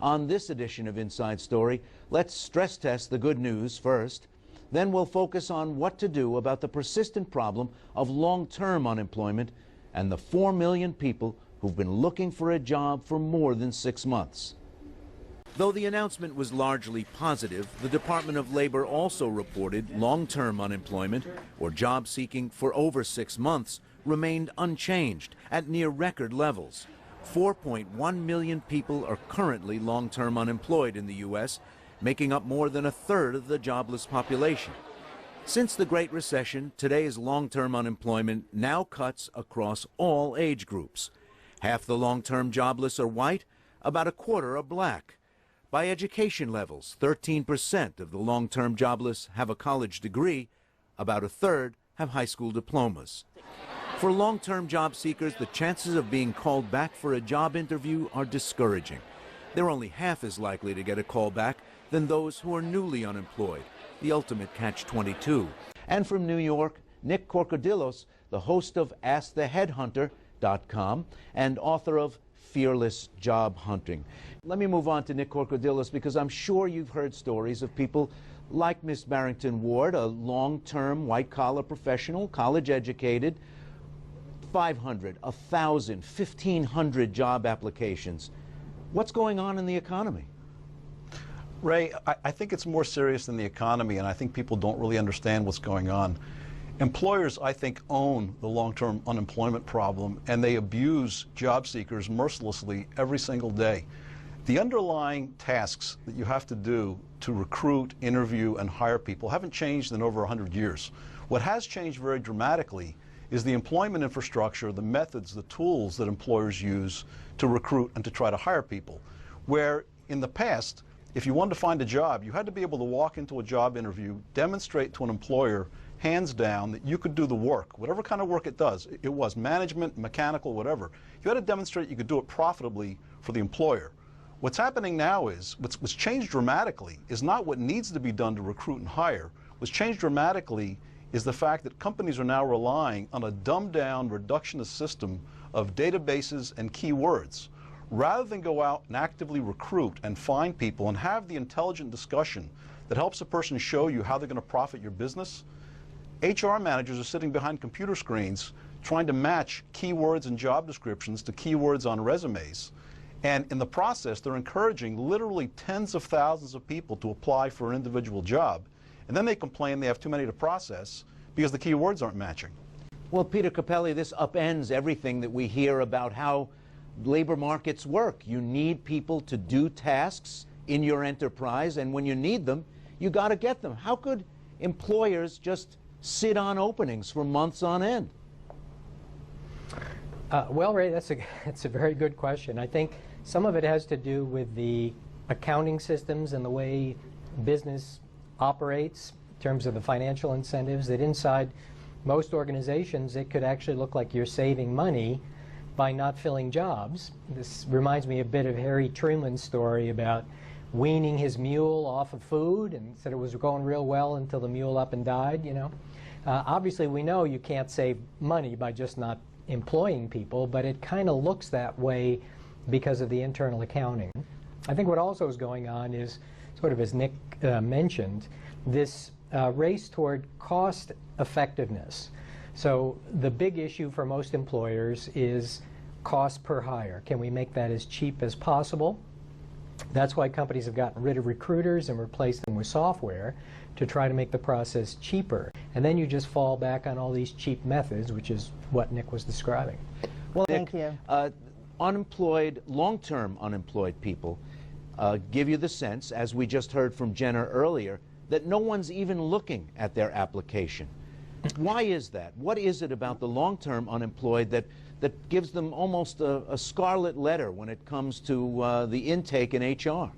On this edition of Inside Story, let's stress test the good news first. Then we'll focus on what to do about the persistent problem of long-term unemployment and the 4 million people who've been looking for a job for more than 6 months. Though the announcement was largely positive, the Department of Labor also reported long-term unemployment, or job seeking for over 6 months, remained unchanged at near record levels. 4.1 million people are currently long-term unemployed in the U.S., making up more than a third of the jobless population. Since the Great Recession, today's long-term unemployment now cuts across all age groups. Half the long-term jobless are white, about a quarter are black. By education levels, 13% of the long-term jobless have a college degree, about a third have high school diplomas. For long-term job seekers, the chances of being called back for a job interview are discouraging. They're only half as likely to get a call back than those who are newly unemployed, the ultimate catch-22. And from New York, Nick Corcodilos, the host of AskTheHeadhunter.com and author of Fearless Job Hunting. Let me move on to Nick Corcodilos, because I'm sure you've heard stories of people like Miss Barrington Ward, a long-term white-collar professional, college-educated, 500, 1,000, 1,500 job applications. What's going on in the economy? Ray, I think it's more serious than the economy, and I think people don't really understand what's going on. Employers, I think, own the long-term unemployment problem, and they abuse job seekers mercilessly every single day. The underlying tasks that you have to do to recruit, interview, and hire people haven't changed in over 100 years. What has changed very dramatically is the employment infrastructure, the methods, the tools that employers use to recruit and to try to hire people. Where in the past, if you wanted to find a job, you had to be able to walk into a job interview, demonstrate to an employer, hands down, that you could do the work, whatever kind of work it does. It was management, mechanical, whatever. You had to demonstrate you could do it profitably for the employer. What's happening now is, what's changed dramatically is not what needs to be done to recruit and hire. What's changed dramatically is the fact that companies are now relying on a dumbed-down, reductionist system of databases and keywords. Rather than go out and actively recruit and find people and have the intelligent discussion that helps a person show you how they're going to profit your business, HR managers are sitting behind computer screens trying to match keywords and job descriptions to keywords on resumes. And in the process, they're encouraging literally tens of thousands of people to apply for an individual job. And then they complain they have too many to process because the keywords aren't matching. Well, Peter Cappelli, this upends everything that we hear about how labor markets work. You need people to do tasks in your enterprise, and when you need them, you got to get them. How could employers just sit on openings for months on end? Well, Ray, that's a very good question. I think some of it has to do with the accounting systems and the way business operates in terms of the financial incentives, that inside most organizations it could actually look like you're saving money by not filling jobs. This reminds me a bit of Harry Truman's story about weaning his mule off of food, and said it was going real well until the mule up and died, you know. Obviously we know you can't save money by just not employing people, but it kind of looks that way because of the internal accounting. I think what also is going on is, sort of as Nick mentioned, this race toward cost effectiveness. So the big issue for most employers is cost per hire. Can we make that as cheap as possible? That's why companies have gotten rid of recruiters and replaced them with software to try to make the process cheaper. And then you just fall back on all these cheap methods, which is what Nick was describing. Well, Thank Nick, you. Unemployed, long-term unemployed people give you the sense, as we just heard from Jenna earlier, that no one's even looking at their application. Why is that? What is it about the long-term unemployed that gives them almost a scarlet letter when it comes to the intake in HR?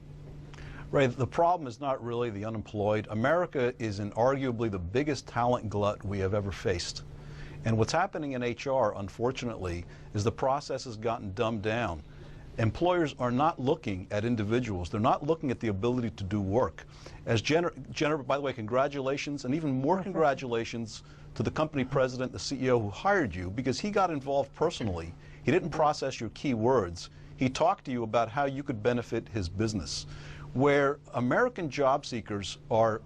Right, the problem is not really the unemployed. America is in arguably the biggest talent glut we have ever faced. And what's happening in HR, unfortunately, is the process has gotten dumbed down. Employers are not looking at individuals. They're not looking at the ability to do work. As Jenna, by the way, congratulations, and even more congratulations to the company president, the CEO who hired you, because he got involved personally. He didn't process your keywords. he talked to you about how you could benefit his business. Where American job seekers are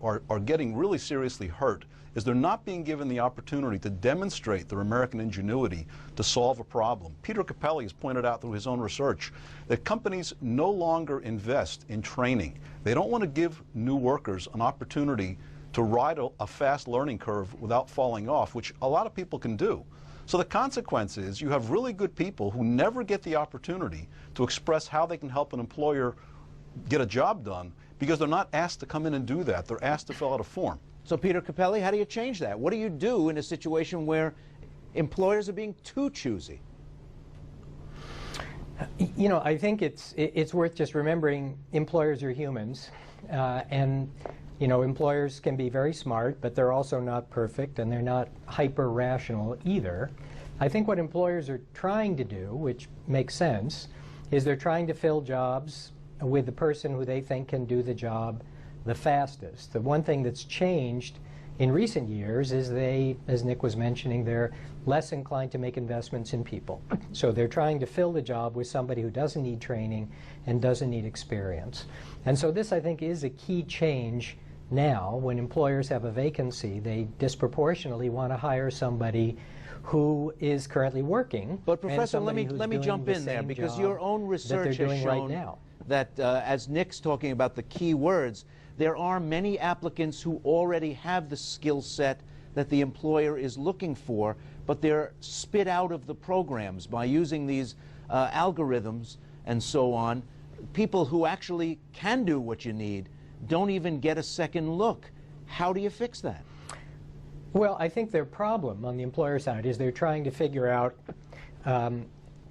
getting really seriously hurt is they're not being given the opportunity to demonstrate their American ingenuity to solve a problem. Peter Cappelli has pointed out through his own research that companies no longer invest in training. They don't want to give new workers an opportunity to ride a fast learning curve without falling off, which a lot of people can do. So the consequence is you have really good people who never get the opportunity to express how they can help an employer get a job done because they're not asked to come in and do that. They're asked to fill out a form. So Peter Cappelli, how do you change that? What do you do in a situation where employers are being too choosy? You know, I think it's worth just remembering employers are humans, and you know, employers can be very smart, but they're also not perfect, and they're not hyper-rational either. I think what employers are trying to do, which makes sense, is they're trying to fill jobs with the person who they think can do the job the fastest. The one thing that's changed in recent years is they, as Nick was mentioning, they're less inclined to make investments in people. So they're trying to fill the job with somebody who doesn't need training and doesn't need experience. And so this, I think, is a key change now. When employers have a vacancy, they disproportionately want to hire somebody who is currently working. But Professor, let me jump in there, because your own research has shown that as Nick's talking about the key words, there are many applicants who already have the skill set that the employer is looking for, but they're spit out of the programs by using these algorithms and so on. People who actually can do what you need don't even get a second look. How do you fix that? Well, I think their problem on the employer side is they're trying to figure out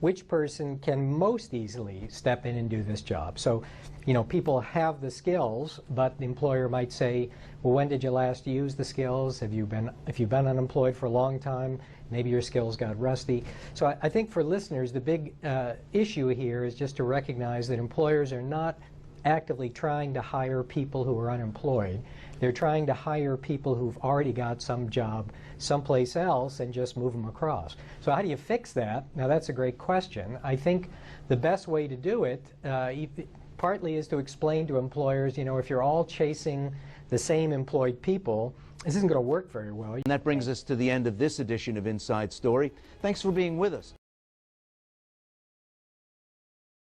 which person can most easily step in and do this job. So, you know, people have the skills, but the employer might say, well, when did you last use the skills? If you've been unemployed for a long time, maybe your skills got rusty. So I think for listeners, the big issue here is just to recognize that employers are not actively trying to hire people who are unemployed. They're trying to hire people who've already got some job someplace else and just move them across. So how do you fix that? Now, that's a great question. I think the best way to do it partly is to explain to employers, you know, if you're all chasing the same employed people, this isn't going to work very well. And that brings us to the end of this edition of Inside Story. Thanks for being with us.